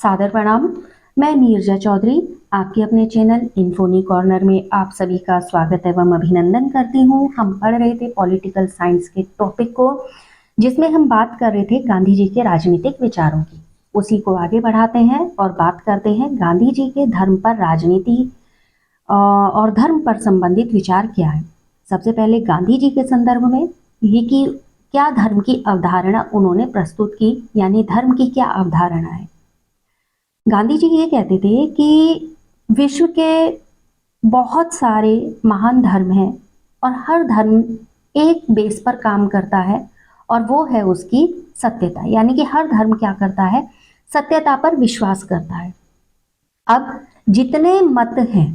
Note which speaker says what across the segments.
Speaker 1: सादर प्रणाम। मैं नीरजा चौधरी आपके अपने चैनल इन्फोनी कॉर्नर में आप सभी का स्वागत एवं अभिनंदन करती हूँ। हम पढ़ रहे थे पॉलिटिकल साइंस के टॉपिक को, जिसमें हम बात कर रहे थे गांधी जी के राजनीतिक विचारों की। उसी को आगे बढ़ाते हैं और बात करते हैं गांधी जी के धर्म पर राजनीति और धर्म पर संबंधित विचार क्या है। सबसे पहले गांधी जी के संदर्भ में ये कि क्या धर्म की अवधारणा उन्होंने प्रस्तुत की, यानी धर्म की क्या अवधारणा है। गांधी जी ये कहते थे कि विश्व के बहुत सारे महान धर्म हैं और हर धर्म एक बेस पर काम करता है और वो है उसकी सत्यता, यानी कि हर धर्म क्या करता है, सत्यता पर विश्वास करता है। अब जितने मत हैं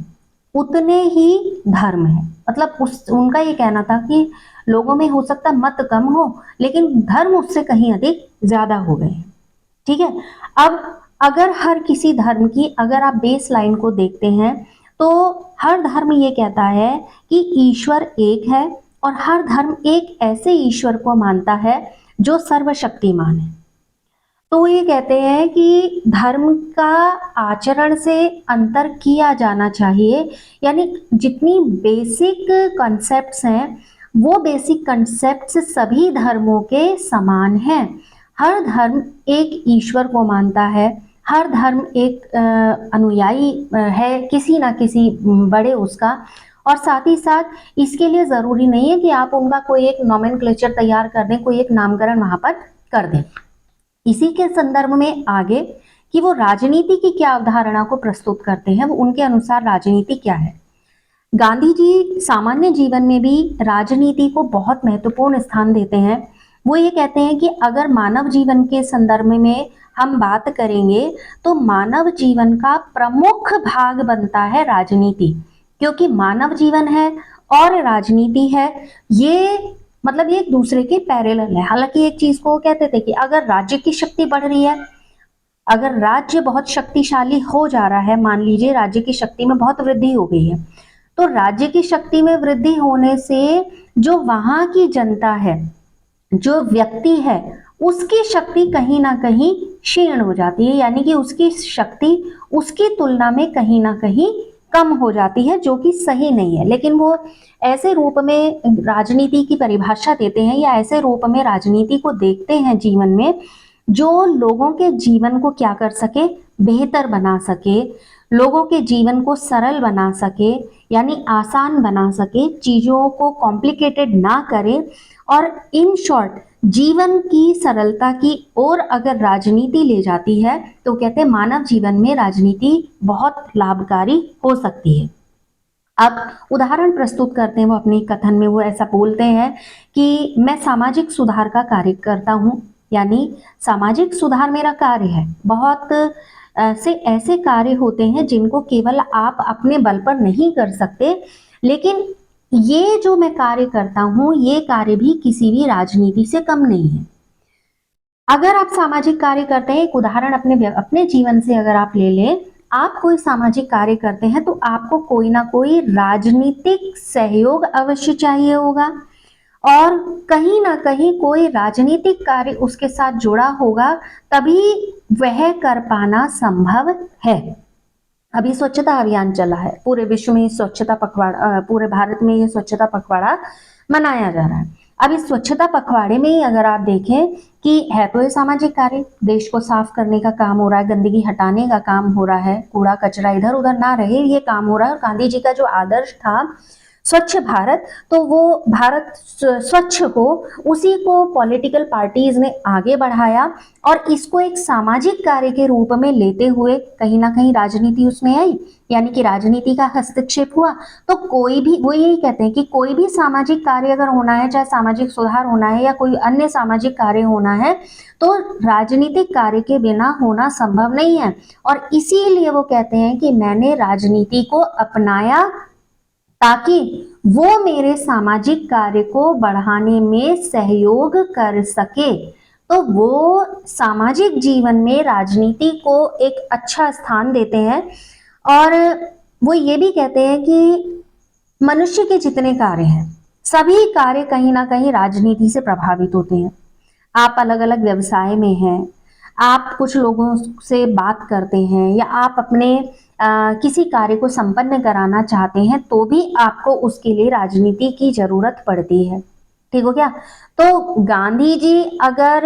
Speaker 1: उतने ही धर्म हैं, मतलब उनका ये कहना था कि लोगों में हो सकता मत कम हो लेकिन धर्म उससे कहीं अधिक ज्यादा हो गए हैं। ठीक है। अब अगर हर किसी धर्म की अगर आप बेस लाइन को देखते हैं तो हर धर्म ये कहता है कि ईश्वर एक है और हर धर्म एक ऐसे ईश्वर को मानता है जो सर्वशक्तिमान है। तो ये कहते हैं कि धर्म का आचरण से अंतर किया जाना चाहिए, यानी जितनी बेसिक कॉन्सेप्ट्स हैं वो बेसिक कॉन्सेप्ट्स सभी धर्मों के समान हैं। हर धर्म एक ईश्वर को मानता है, हर धर्म एक अनुयायी है किसी ना किसी बड़े उसका, और साथ ही साथ इसके लिए जरूरी नहीं है कि आप उनका कोई एक नोमेनक्लेचर तैयार कर दें, कोई एक नामकरण वहां पर कर दें। इसी के संदर्भ में आगे कि वो राजनीति की क्या अवधारणा को प्रस्तुत करते हैं, वो उनके अनुसार राजनीति क्या है। गांधी जी सामान्य जीवन में भी राजनीति को बहुत महत्वपूर्ण स्थान देते हैं। वो ये कहते हैं कि अगर मानव जीवन के संदर्भ में हम बात करेंगे तो मानव जीवन का प्रमुख भाग बनता है राजनीति, क्योंकि मानव जीवन है और राजनीति है, ये मतलब ये एक दूसरे के पैरेलल है। हालांकि एक चीज को कहते थे कि अगर राज्य की शक्ति बढ़ रही है, अगर राज्य बहुत शक्तिशाली हो जा रहा है, मान लीजिए राज्य की शक्ति में बहुत वृद्धि हो गई है, तो राज्य की शक्ति में वृद्धि होने से जो वहां की जनता है, जो व्यक्ति है, उसकी शक्ति कहीं ना कहीं क्षीण हो जाती है, यानी कि उसकी शक्ति उसकी तुलना में कहीं ना कहीं कम हो जाती है, जो कि सही नहीं है। लेकिन वो ऐसे रूप में राजनीति की परिभाषा देते हैं या ऐसे रूप में राजनीति को देखते हैं जीवन में, जो लोगों के जीवन को क्या कर सके, बेहतर बना सके, लोगों के जीवन को सरल बना सके, यानी आसान बना सके, चीजों को कॉम्प्लिकेटेड ना करे, और इन शॉर्ट जीवन की सरलता की ओर अगर राजनीति ले जाती है तो कहते हैं मानव जीवन में राजनीति बहुत लाभकारी हो सकती है। अब उदाहरण प्रस्तुत करते हैं वो अपने कथन में, वो ऐसा बोलते हैं कि मैं सामाजिक सुधार का कार्य करता हूँ, यानी सामाजिक सुधार मेरा कार्य है। बहुत से ऐसे कार्य होते हैं जिनको केवल आप अपने बल पर नहीं कर सकते, लेकिन ये जो मैं कार्य करता हूँ ये कार्य भी किसी भी राजनीति से कम नहीं है। अगर आप सामाजिक कार्य करते हैं, एक उदाहरण अपने जीवन से अगर आप ले लें, आप कोई सामाजिक कार्य करते हैं तो आपको कोई ना कोई राजनीतिक सहयोग अवश्य चाहिए होगा और कहीं ना कहीं कोई राजनीतिक कार्य उसके साथ जुड़ा होगा, तभी वह कर पाना संभव है। अभी स्वच्छता अभियान चला है, पूरे विश्व में स्वच्छता पखवाड़ा, पूरे भारत में ये स्वच्छता पखवाड़ा मनाया जा रहा है। अब इस स्वच्छता पखवाड़े में ही अगर आप देखें कि है तो ये सामाजिक कार्य, देश को साफ करने का काम हो रहा है, गंदगी हटाने का काम हो रहा है, कूड़ा कचरा इधर उधर ना रहे ये काम हो रहा है। और गांधी जी का जो आदर्श था स्वच्छ भारत, तो वो भारत स्वच्छ हो, उसी को पॉलिटिकल पार्टीज ने आगे बढ़ाया और इसको एक सामाजिक कार्य के रूप में लेते हुए कहीं ना कहीं राजनीति उसमें आई, यानी कि राजनीति का हस्तक्षेप हुआ। तो कोई भी, वो यही कहते हैं कि कोई भी सामाजिक कार्य अगर होना है, चाहे सामाजिक सुधार होना है या कोई अन्य सामाजिक कार्य होना है, तो राजनीतिक कार्य के बिना होना संभव नहीं है। और इसीलिए वो कहते हैं कि मैंने राजनीति को अपनाया ताकि वो मेरे सामाजिक कार्य को बढ़ाने में सहयोग कर सके। तो वो सामाजिक जीवन में राजनीति को एक अच्छा स्थान देते हैं और वो ये भी कहते हैं कि मनुष्य के जितने कार्य हैं सभी कार्य कहीं ना कहीं राजनीति से प्रभावित होते हैं। आप अलग अलग व्यवसाय में हैं, आप कुछ लोगों से बात करते हैं या आप अपने किसी कार्य को संपन्न कराना चाहते हैं तो भी आपको उसके लिए राजनीति की जरूरत पड़ती है। ठीक हो गया। तो गांधी जी अगर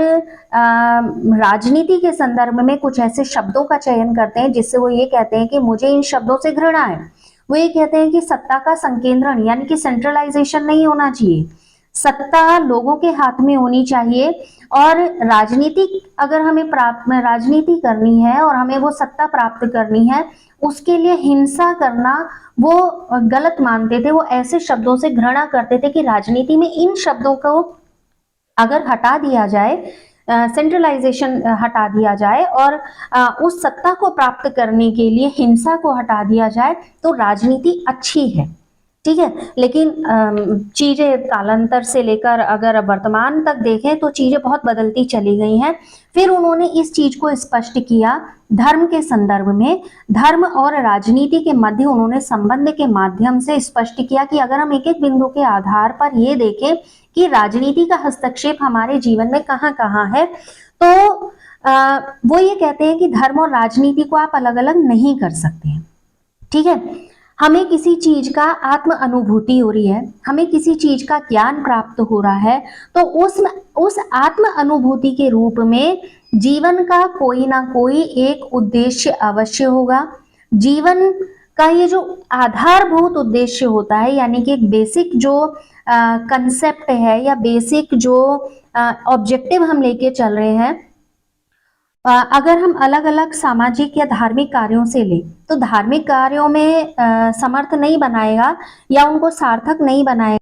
Speaker 1: राजनीति के संदर्भ में कुछ ऐसे शब्दों का चयन करते हैं जिससे वो ये कहते हैं कि मुझे इन शब्दों से घृणा है। वो ये कहते हैं कि सत्ता का संकेंद्रण यानी कि सेंट्रलाइजेशन नहीं होना चाहिए, सत्ता लोगों के हाथ में होनी चाहिए। और राजनीति अगर हमें राजनीति करनी है और हमें वो सत्ता प्राप्त करनी है, उसके लिए हिंसा करना वो गलत मानते थे। वो ऐसे शब्दों से घृणा करते थे कि राजनीति में इन शब्दों को अगर हटा दिया जाए, सेंट्रलाइजेशन हटा दिया जाए और उस सत्ता को प्राप्त करने के लिए हिंसा को हटा दिया जाए तो राजनीति अच्छी है। ठीक है। लेकिन चीजें कालांतर से लेकर अगर वर्तमान तक देखें तो चीजें बहुत बदलती चली गई हैं। फिर उन्होंने इस चीज को स्पष्ट किया धर्म के संदर्भ में, धर्म और राजनीति के मध्य उन्होंने संबंध के माध्यम से स्पष्ट किया कि अगर हम एक एक बिंदु के आधार पर ये देखें कि राजनीति का हस्तक्षेप हमारे जीवन में कहाँ कहाँ है, तो वो ये कहते हैं कि धर्म और राजनीति को आप अलग अलग नहीं कर सकते हैं। ठीक है। हमें किसी चीज का आत्म अनुभूति हो रही है, हमें किसी चीज का ज्ञान प्राप्त हो रहा है, तो उस आत्म अनुभूति के रूप में जीवन का कोई ना कोई एक उद्देश्य अवश्य होगा। जीवन का ये जो आधारभूत उद्देश्य होता है यानी कि एक बेसिक जो कंसेप्ट है या बेसिक जो ऑब्जेक्टिव हम लेके चल रहे हैं, अगर हम अलग अलग सामाजिक या धार्मिक कार्यों से लें तो धार्मिक कार्यों में समर्थ नहीं बनाएगा या उनको सार्थक नहीं बनाएगा